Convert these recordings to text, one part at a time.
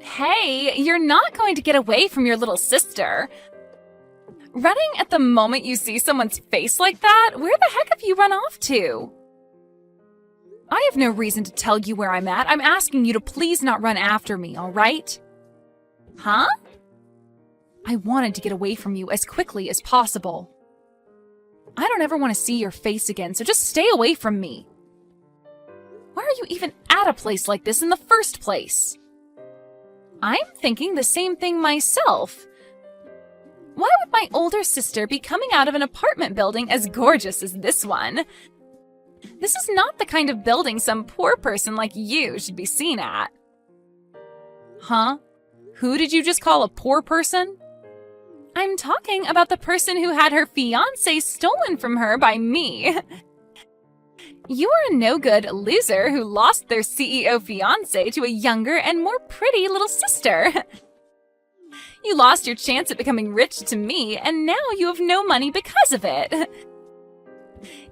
Hey, you're not going to get away from your little sister. Running at the moment you see someone's face like that? Where the heck have you run off to? I have no reason to tell you where I'm at. I'm asking you to please not run after me, all right? Huh? I wanted to get away from you as quickly as possible. I don't ever want to see your face again, so just stay away from me. Why are you even at a place like this in the first place? I'm thinking the same thing myself. Why would my older sister be coming out of an apartment building as gorgeous as this one? This is not the kind of building some poor person like you should be seen at. Huh? Who did you just call a poor person? I'm talking about the person who had her fiancé stolen from her by me. You are a no-good loser who lost their CEO fiancé to a younger and more pretty little sister. You lost your chance at becoming rich to me, and now you have no money because of it.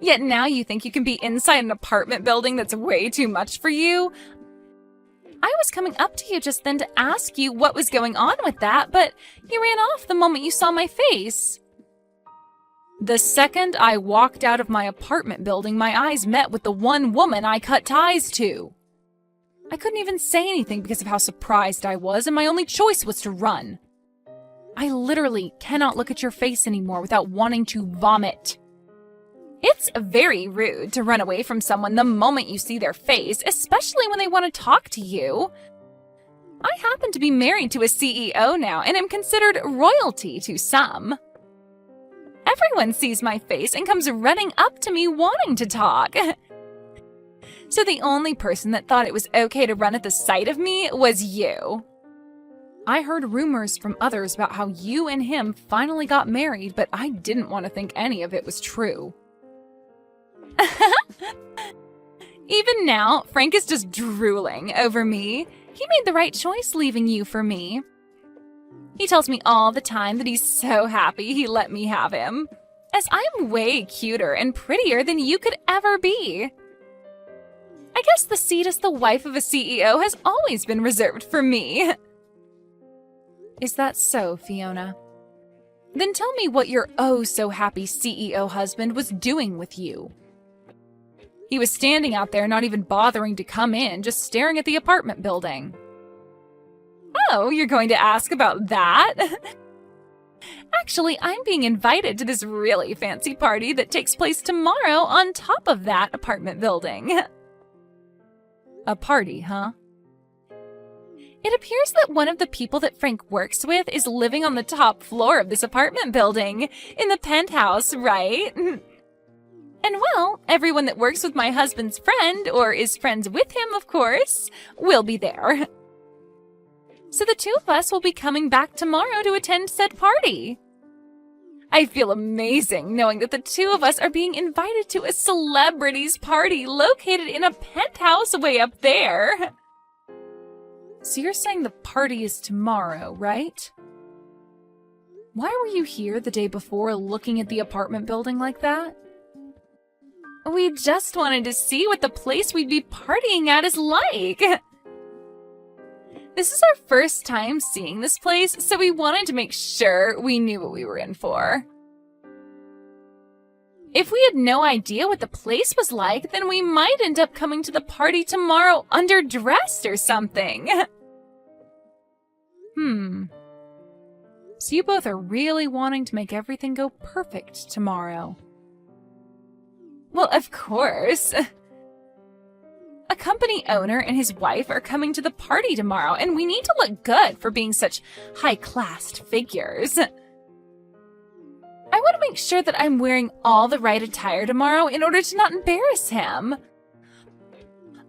Yet now you think you can be inside an apartment building that's way too much for you? I was coming up to you just then to ask you what was going on with that, but you ran off the moment you saw my face. The second I walked out of my apartment building, my eyes met with the one woman I cut ties to. I couldn't even say anything because of how surprised I was, and my only choice was to run. I literally cannot look at your face anymore without wanting to vomit. It's very rude to run away from someone the moment you see their face, especially when they want to talk to you. I happen to be married to a CEO now and am considered royalty to some. Everyone sees my face and comes running up to me wanting to talk. So the only person that thought it was okay to run at the sight of me was you. I heard rumors from others about how you and him finally got married, but I didn't want to think any of it was true. Even now, Frank is just drooling over me. He made the right choice leaving you for me. He tells me all the time that he's so happy he let me have him, as I'm way cuter and prettier than you could ever be. I guess the seat as the wife of a CEO has always been reserved for me. Is that so, Fiona? Then tell me what your oh-so-happy CEO husband was doing with you. He was standing out there not even bothering to come in, just staring at the apartment building. Oh, you're going to ask about that? Actually, I'm being invited to this really fancy party that takes place tomorrow on top of that apartment building. A party, huh? It appears that one of the people that Frank works with is living on the top floor of this apartment building, in the penthouse, right? And well, everyone that works with my husband's friend, or is friends with him, of course, will be there. So the two of us will be coming back tomorrow to attend said party. I feel amazing knowing that the two of us are being invited to a celebrities party located in a penthouse way up there. So you're saying the party is tomorrow, right? Why were you here the day before looking at the apartment building like that? We just wanted to see what the place we'd be partying at is like. This is our first time seeing this place, so we wanted to make sure we knew what we were in for. If we had no idea what the place was like, then we might end up coming to the party tomorrow underdressed or something. So you both are really wanting to make everything go perfect tomorrow. Well, of course. A company owner and his wife are coming to the party tomorrow, and we need to look good for being such high-class figures. I want to make sure that I'm wearing all the right attire tomorrow in order to not embarrass him.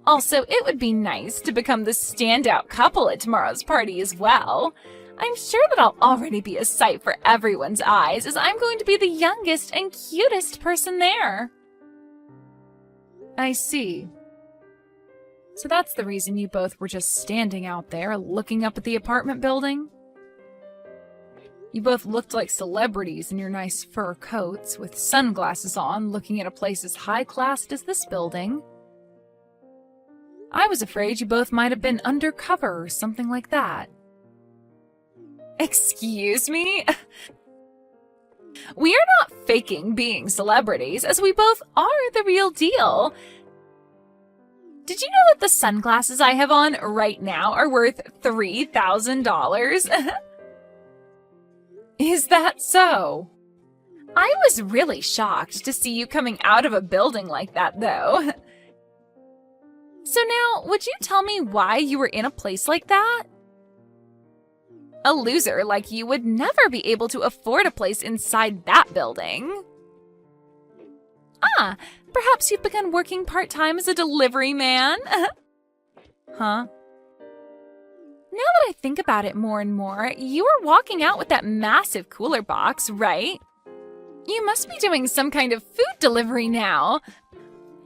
Also, it would be nice to become the standout couple at tomorrow's party as well. I'm sure that I'll already be a sight for everyone's eyes, as I'm going to be the youngest and cutest person there. I see. So that's the reason you both were just standing out there looking up at the apartment building? You both looked like celebrities in your nice fur coats with sunglasses on, looking at a place as high-classed as this building. I was afraid you both might have been undercover or something like that. Excuse me? We are not faking being celebrities, as we both are the real deal. Did you know that the sunglasses I have on right now are worth $3,000? Is that so? I was really shocked to see you coming out of a building like that, though. So now, would you tell me why you were in a place like that? A loser like you would never be able to afford a place inside that building. Ah, perhaps you've begun working part-time as a delivery man? Huh? Now that I think about it more and more, you were walking out with that massive cooler box, right? You must be doing some kind of food delivery now.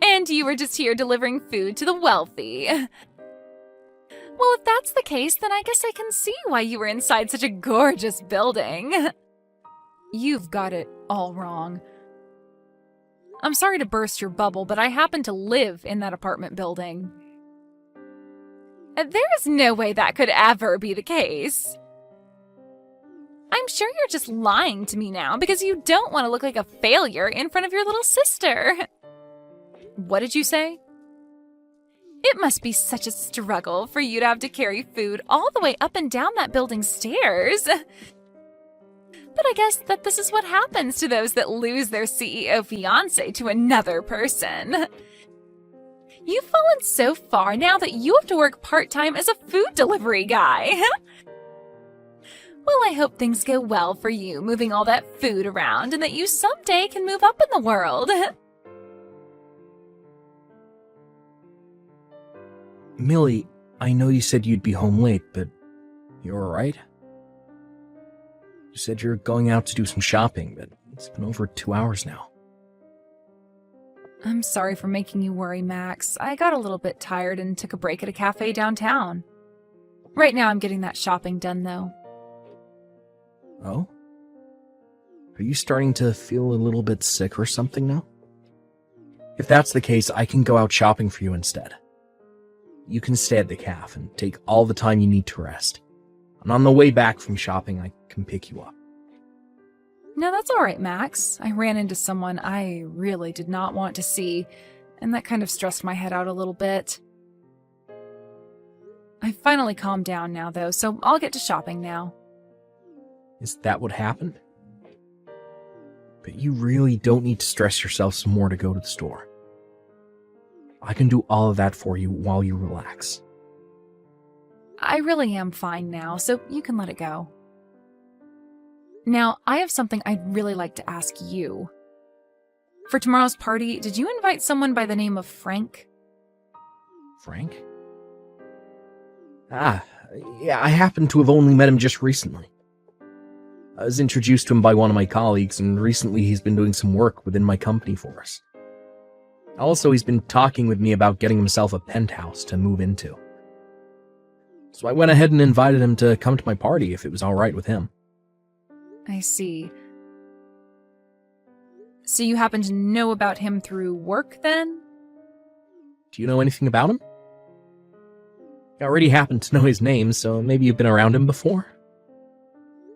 And you were just here delivering food to the wealthy. Well, if that's the case, then I guess I can see why you were inside such a gorgeous building. You've got it all wrong. I'm sorry to burst your bubble, but I happen to live in that apartment building. There is no way that could ever be the case. I'm sure you're just lying to me now because you don't want to look like a failure in front of your little sister. What did you say? It must be such a struggle for you to have to carry food all the way up and down that building's stairs. But I guess that this is what happens to those that lose their CEO fiancé to another person. You've fallen so far now that you have to work part-time as a food delivery guy. Well, I hope things go well for you moving all that food around and that you someday can move up in the world. Millie, I know you said you'd be home late, but you alright? You said you're going out to do some shopping, but it's been over 2 hours now. I'm sorry for making you worry, Max. I got a little bit tired and took a break at a cafe downtown. Right now I'm getting that shopping done, though. Oh? Are you starting to feel a little bit sick or something now? If that's the case, I can go out shopping for you instead. You can stay at the cafe and take all the time you need to rest. And on the way back from shopping, I can pick you up. No, that's all right, Max. I ran into someone I really did not want to see, and that kind of stressed my head out a little bit. I finally calmed down now, though, so I'll get to shopping now. Is that what happened? But you really don't need to stress yourself some more to go to the store. I can do all of that for you while you relax. I really am fine now, so you can let it go. Now, I have something I'd really like to ask you. For tomorrow's party, did you invite someone by the name of Frank? Frank? Yeah, I happen to have only met him just recently. I was introduced to him by one of my colleagues, and recently he's been doing some work within my company for us. Also, he's been talking with me about getting himself a penthouse to move into. So I went ahead and invited him to come to my party if it was alright with him. I see. So you happen to know about him through work, then? Do you know anything about him? I already happen to know his name, so maybe you've been around him before?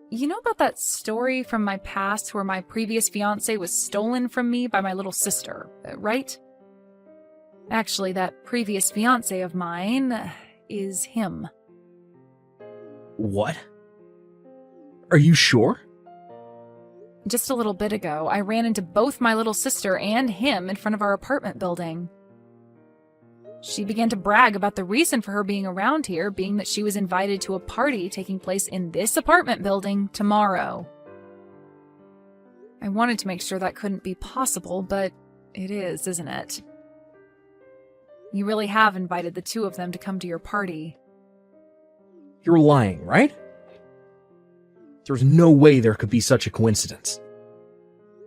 You know about that story from my past where my previous fiancé was stolen from me by my little sister, right? Actually, that previous fiancé of mine is him. What? Are you sure? Just a little bit ago, I ran into both my little sister and him in front of our apartment building. She began to brag about the reason for her being around here being that she was invited to a party taking place in this apartment building tomorrow. I wanted to make sure that couldn't be possible, but it is, isn't it? You really have invited the two of them to come to your party. You're lying, right? There's no way there could be such a coincidence.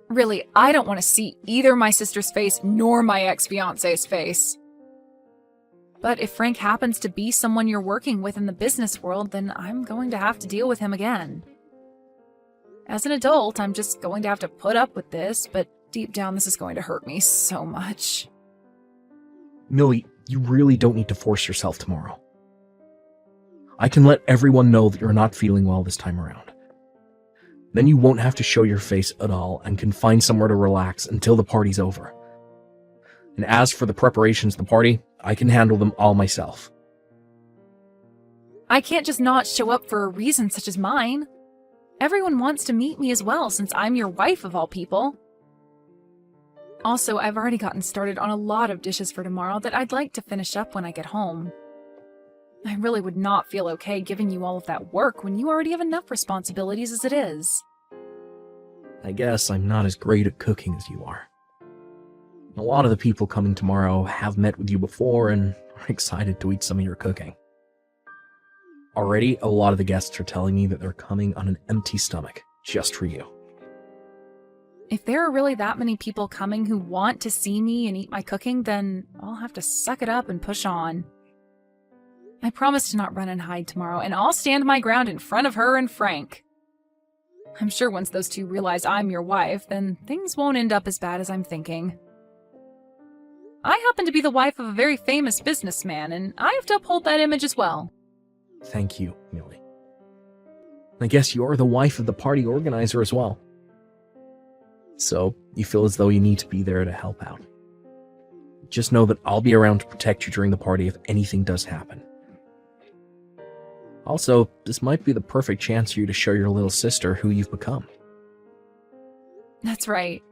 Really, I don't want to see either my sister's face nor my ex-fiancé's face. But if Frank happens to be someone you're working with in the business world, then I'm going to have to deal with him again. As an adult, I'm just going to have to put up with this, but deep down this is going to hurt me so much. Millie, you really don't need to force yourself tomorrow. I can let everyone know that you're not feeling well this time around. Then you won't have to show your face at all and can find somewhere to relax until the party's over. And as for the preparations of the party, I can handle them all myself. I can't just not show up for a reason such as mine. Everyone wants to meet me as well, since I'm your wife of all people. Also, I've already gotten started on a lot of dishes for tomorrow that I'd like to finish up when I get home. I really would not feel okay giving you all of that work when you already have enough responsibilities as it is. I guess I'm not as great at cooking as you are. A lot of the people coming tomorrow have met with you before and are excited to eat some of your cooking. Already, a lot of the guests are telling me that they're coming on an empty stomach, just for you. If there are really that many people coming who want to see me and eat my cooking, then I'll have to suck it up and push on. I promise to not run and hide tomorrow, and I'll stand my ground in front of her and Frank. I'm sure once those two realize I'm your wife, then things won't end up as bad as I'm thinking. I happen to be the wife of a very famous businessman, and I have to uphold that image as well. Thank you, Millie. I guess you're the wife of the party organizer as well. So, you feel as though you need to be there to help out. Just know that I'll be around to protect you during the party if anything does happen. Also, this might be the perfect chance for you to show your little sister who you've become. That's right.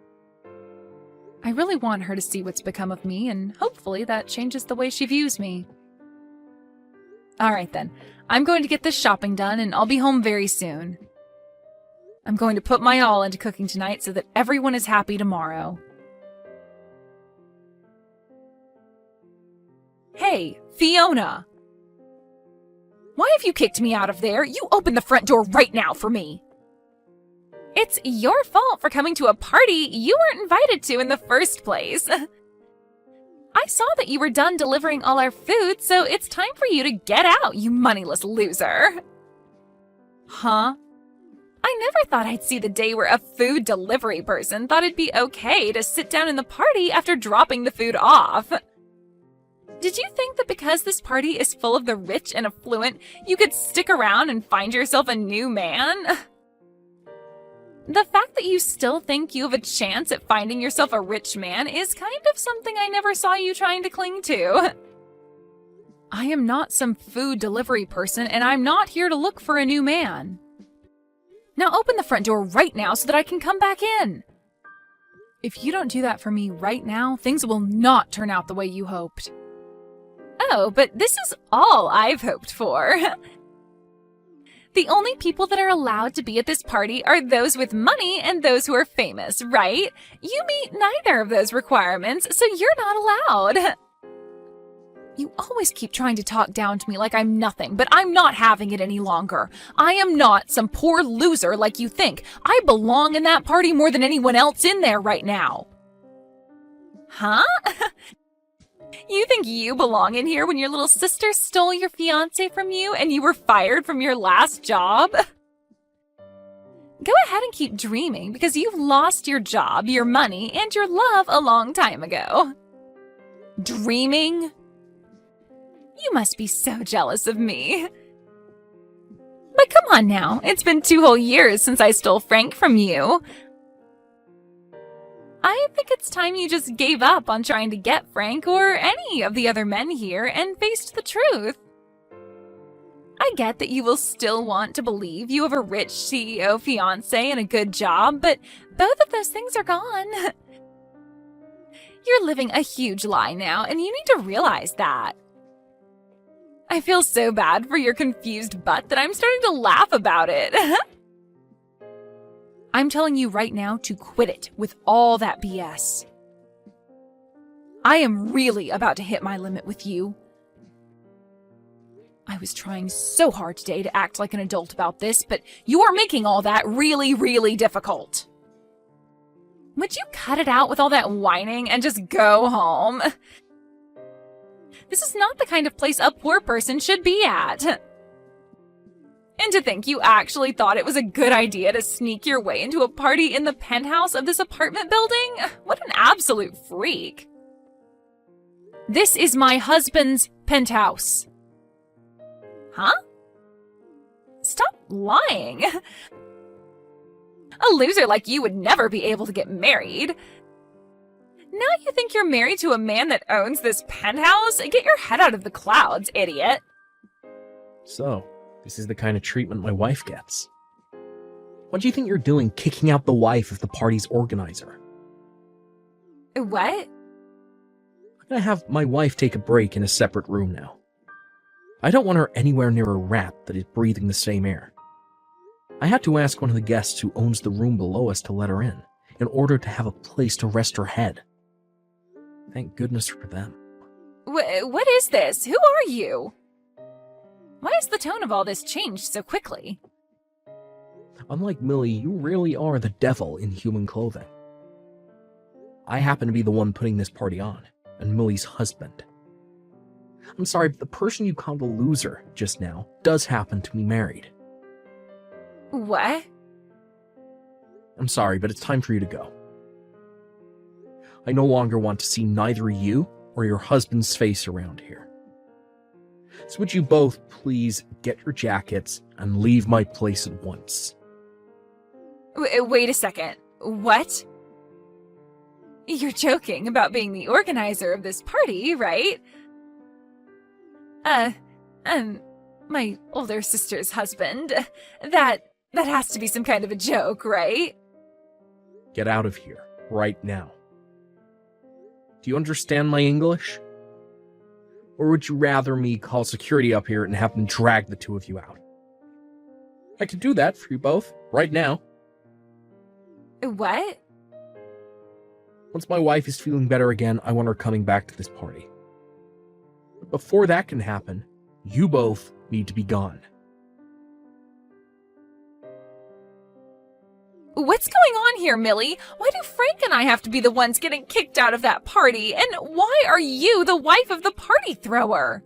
I really want her to see what's become of me, and hopefully that changes the way she views me. Alright then, I'm going to get this shopping done, and I'll be home very soon. I'm going to put my all into cooking tonight so that everyone is happy tomorrow. Hey, Fiona! Why have you kicked me out of there? You open the front door right now for me! It's your fault for coming to a party you weren't invited to in the first place. I saw that you were done delivering all our food, so it's time for you to get out, you moneyless loser. Huh? I never thought I'd see the day where a food delivery person thought it'd be okay to sit down in the party after dropping the food off. Did you think that because this party is full of the rich and affluent, you could stick around and find yourself a new man? The fact that you still think you have a chance at finding yourself a rich man is kind of something I never saw you trying to cling to. I am not some food delivery person, and I'm not here to look for a new man. Now open the front door right now so that I can come back in. If you don't do that for me right now, things will not turn out the way you hoped. Oh, but this is all I've hoped for. The only people that are allowed to be at this party are those with money and those who are famous, right? You meet neither of those requirements, so you're not allowed. You always keep trying to talk down to me like I'm nothing, but I'm not having it any longer. I am not some poor loser like you think. I belong in that party more than anyone else in there right now. Huh? You think you belong in here when your little sister stole your fiancé from you and you were fired from your last job? Go ahead and keep dreaming because you've lost your job, your money, and your love a long time ago. Dreaming? You must be so jealous of me. But come on now, it's been 2 whole years since I stole Frank from you. I think it's time you just gave up on trying to get Frank or any of the other men here and faced the truth. I get that you will still want to believe you have a rich CEO fiancé and a good job, but both of those things are gone. You're living a huge lie now, and you need to realize that. I feel so bad for your confused butt that I'm starting to laugh about it. I'm telling you right now to quit it with all that BS. I am really about to hit my limit with you. I was trying so hard today to act like an adult about this, but you are making all that really, really difficult. Would you cut it out with all that whining and just go home? This is not the kind of place a poor person should be at. And to think you actually thought it was a good idea to sneak your way into a party in the penthouse of this apartment building? What an absolute freak. This is my husband's penthouse. Huh? Stop lying. A loser like you would never be able to get married. Now you think you're married to a man that owns this penthouse? Get your head out of the clouds, idiot. So, this is the kind of treatment my wife gets. What do you think you're doing kicking out the wife of the party's organizer? What? I'm gonna have my wife take a break in a separate room now. I don't want her anywhere near a rat that is breathing the same air. I had to ask one of the guests who owns the room below us to let her in order to have a place to rest her head. Thank goodness for them. What is this? Who are you? Why has the tone of all this changed so quickly? Unlike Millie, you really are the devil in human clothing. I happen to be the one putting this party on, and Millie's husband. I'm sorry, but the person you called a loser just now does happen to be married. What? I'm sorry, but it's time for you to go. I no longer want to see neither you or your husband's face around here. So would you both please get your jackets and leave my place at once? Wait a second. What? You're joking about being the organizer of this party, right? My older sister's husband. That has to be some kind of a joke, right? Get out of here, right now. Do you understand my English? Or would you rather me call security up here and have them drag the two of you out? I could do that for you both, right now. What? Once my wife is feeling better again, I want her coming back to this party. But before that can happen, you both need to be gone. What's going on here, Millie? Why do Frank and I have to be the ones getting kicked out of that party? And why are you the wife of the party thrower?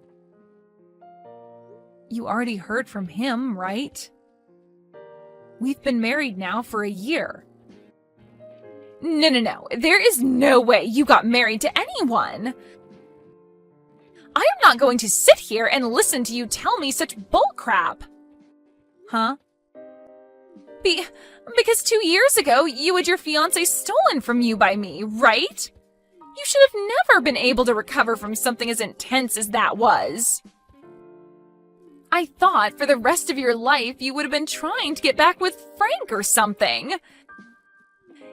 You already heard from him, right? We've been married now for a year. No. There is no way you got married to anyone. I am not going to sit here and listen to you tell me such bullcrap. Huh? Because 2 years ago, you had your fiancé stolen from you by me, right? You should have never been able to recover from something as intense as that was. I thought for the rest of your life you would have been trying to get back with Frank or something.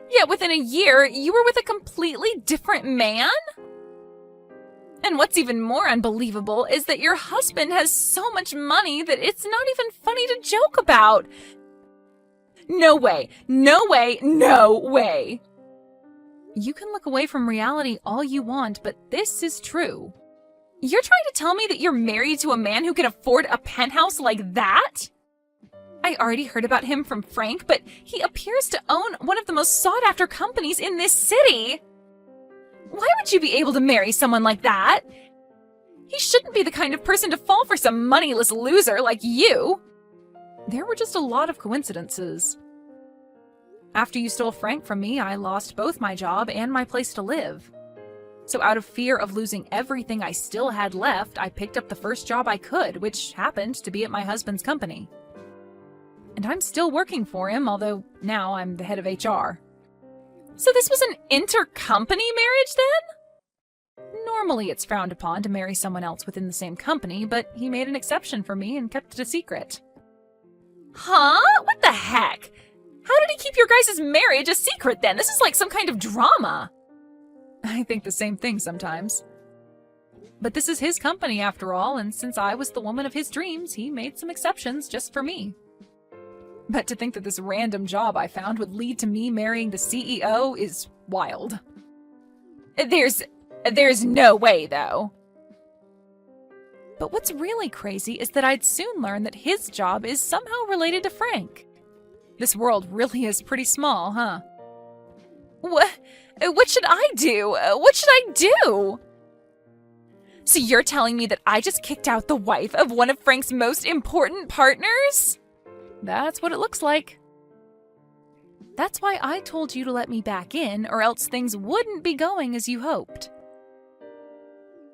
Yet within a year, you were with a completely different man? And what's even more unbelievable is that your husband has so much money that it's not even funny to joke about. No way. You can look away from reality all you want, but this is true. You're trying to tell me that you're married to a man who can afford a penthouse like that? I already heard about him from Frank, but he appears to own one of the most sought-after companies in this city. Why would you be able to marry someone like that? He shouldn't be the kind of person to fall for some moneyless loser like you. There were just a lot of coincidences. After you stole Frank from me, I lost both my job and my place to live. So out of fear of losing everything I still had left, I picked up the first job I could, which happened to be at my husband's company. And I'm still working for him, although now I'm the head of HR. So this was an intercompany marriage then? Normally it's frowned upon to marry someone else within the same company, but he made an exception for me and kept it a secret. Huh? What the heck? How did he keep your guys' marriage a secret then? This is like some kind of drama. I think the same thing sometimes. But this is his company after all, and since I was the woman of his dreams, he made some exceptions just for me. But to think that this random job I found would lead to me marrying the CEO is wild. There's no way, though. But what's really crazy is that I'd soon learn that his job is somehow related to Frank. This world really is pretty small, huh? What should I do? What should I do? So you're telling me that I just kicked out the wife of one of Frank's most important partners? That's what it looks like. That's why I told you to let me back in, or else things wouldn't be going as you hoped.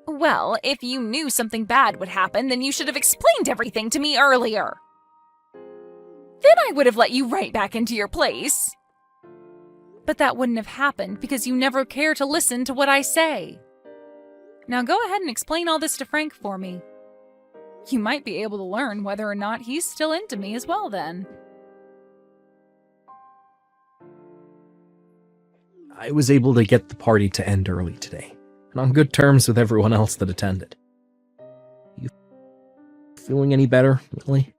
Well, if you knew something bad would happen, then you should have explained everything to me earlier. Then I would have let you right back into your place. But that wouldn't have happened because you never care to listen to what I say. Now go ahead and explain all this to Frank for me. You might be able to learn whether or not he's still into me as well then. I was able to get the party to end early today, and on good terms with everyone else that attended. You feeling any better, Lily?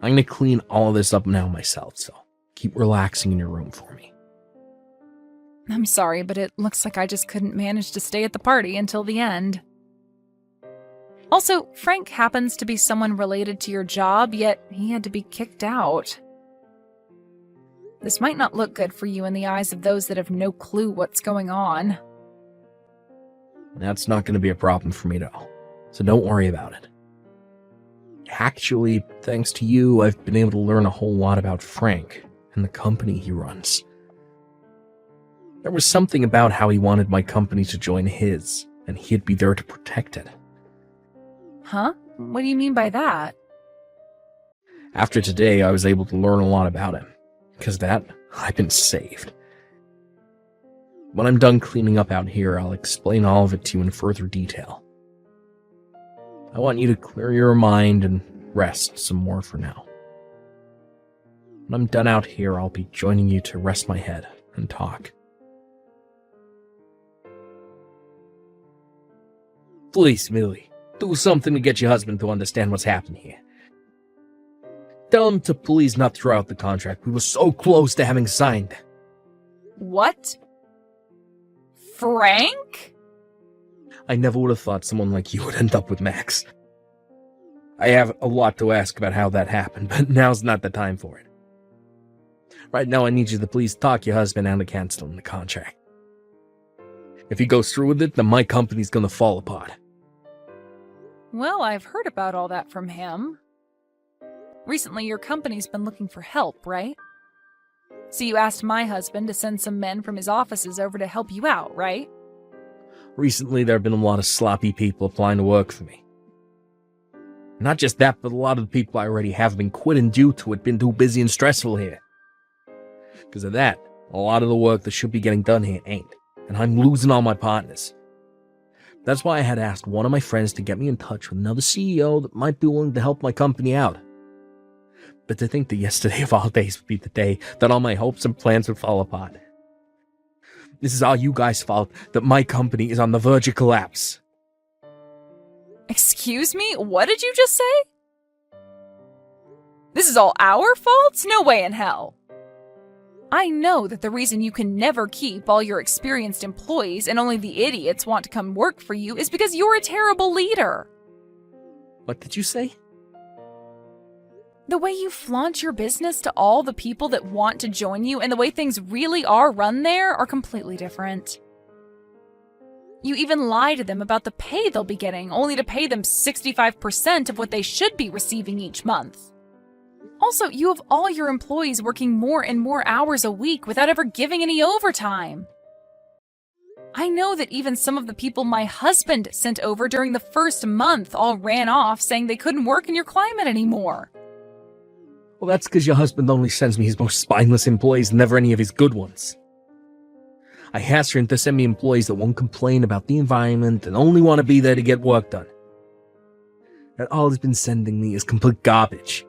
I'm gonna clean all of this up now myself, so keep relaxing in your room for me. I'm sorry, but it looks like I just couldn't manage to stay at the party until the end. Also, Frank happens to be someone related to your job, yet he had to be kicked out. This might not look good for you in the eyes of those that have no clue what's going on. That's not going to be a problem for me at all, so don't worry about it. Actually, thanks to you, I've been able to learn a whole lot about Frank and the company he runs. There was something about how he wanted my company to join his, and he'd be there to protect it. Huh? What do you mean by that? After today, I was able to learn a lot about him. Because of that, I've been saved. When I'm done cleaning up out here, I'll explain all of it to you in further detail. I want you to clear your mind and rest some more for now. When I'm done out here, I'll be joining you to rest my head and talk. Please, Millie, do something to get your husband to understand what's happening here. Tell him to please not throw out the contract. We were so close to having signed. What? Frank? I never would have thought someone like you would end up with Max. I have a lot to ask about how that happened, but now's not the time for it. Right now, I need you to please talk your husband out of canceling the contract. If he goes through with it, then my company's gonna fall apart. Well, I've heard about all that from him. Recently, your company's been looking for help, right? So you asked my husband to send some men from his offices over to help you out, right? Recently, there have been a lot of sloppy people applying to work for me. Not just that, but a lot of the people I already have been quitting due to it being too busy and stressful here. Because of that, a lot of the work that should be getting done here ain't, and I'm losing all my partners. That's why I had asked one of my friends to get me in touch with another CEO that might be willing to help my company out. But to think that yesterday of all days would be the day that all my hopes and plans would fall apart. This is all you guys' fault that my company is on the verge of collapse. Excuse me? What did you just say? This is all our fault? No way in hell. I know that the reason you can never keep all your experienced employees and only the idiots want to come work for you is because you're a terrible leader. What did you say? The way you flaunt your business to all the people that want to join you and the way things really are run there are completely different. You even lie to them about the pay they'll be getting, only to pay them 65% of what they should be receiving each month. Also, you have all your employees working more and more hours a week without ever giving any overtime. I know that even some of the people my husband sent over during the first month all ran off saying they couldn't work in your climate anymore. Well, that's because your husband only sends me his most spineless employees, never any of his good ones. I asked him to send me employees that won't complain about the environment and only want to be there to get work done. And all he's been sending me is complete garbage.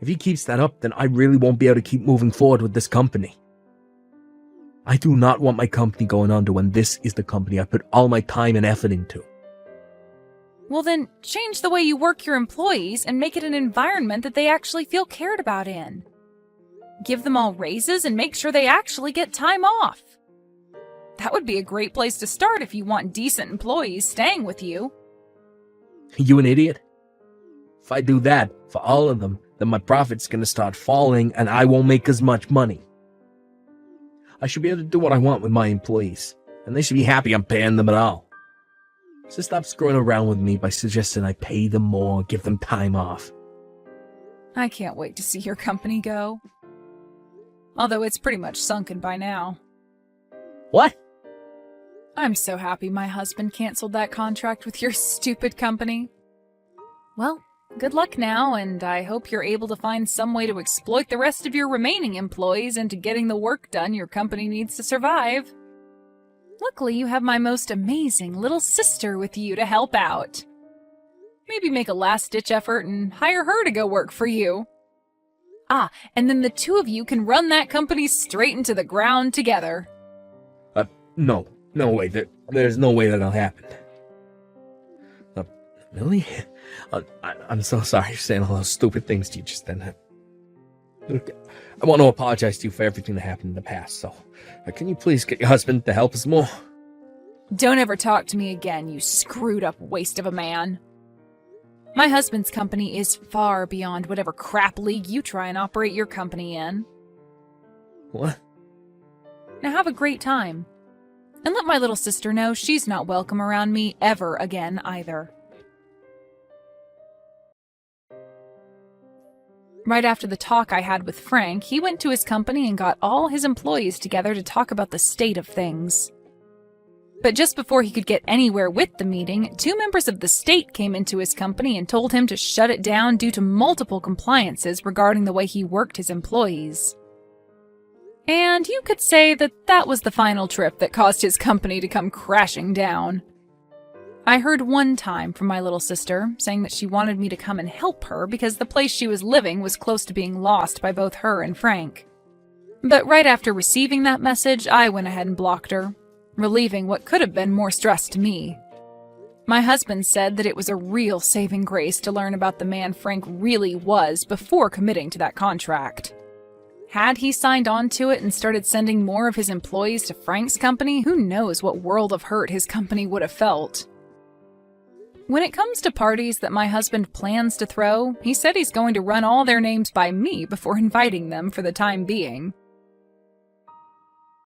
If he keeps that up, then I really won't be able to keep moving forward with this company. I do not want my company going under when this is the company I put all my time and effort into. Well then, change the way you work your employees and make it an environment that they actually feel cared about in. Give them all raises and make sure they actually get time off. That would be a great place to start if you want decent employees staying with you. You an idiot? If I do that for all of them, then my profit's gonna start falling and I won't make as much money. I should be able to do what I want with my employees, and they should be happy I'm paying them at all. So stop screwing around with me by suggesting I pay them more, give them time off. I can't wait to see your company go. Although it's pretty much sunken by now. What? I'm so happy my husband canceled that contract with your stupid company. Well, good luck now, and I hope you're able to find some way to exploit the rest of your remaining employees into getting the work done your company needs to survive. Luckily, you have my most amazing little sister with you to help out. Maybe make a last-ditch effort and hire her to go work for you. And then the two of you can run that company straight into the ground together. No way. There's no way that'll happen. Millie? I'm so sorry for saying all those stupid things to you just then. Look, I want to apologize to you for everything that happened in the past, so can you please get your husband to help us more? Don't ever talk to me again, you screwed-up waste of a man. My husband's company is far beyond whatever crap league you try and operate your company in. What? Now have a great time. And let my little sister know she's not welcome around me ever again either. Right after the talk I had with Frank, he went to his company and got all his employees together to talk about the state of things. But just before he could get anywhere with the meeting, 2 members of the state came into his company and told him to shut it down due to multiple compliances regarding the way he worked his employees. And you could say that that was the final trip that caused his company to come crashing down. I heard one time from my little sister saying that she wanted me to come and help her because the place she was living was close to being lost by both her and Frank. But right after receiving that message, I went ahead and blocked her, relieving what could have been more stress to me. My husband said that it was a real saving grace to learn about the man Frank really was before committing to that contract. Had he signed on to it and started sending more of his employees to Frank's company, who knows what world of hurt his company would have felt. When it comes to parties that my husband plans to throw, he said he's going to run all their names by me before inviting them for the time being.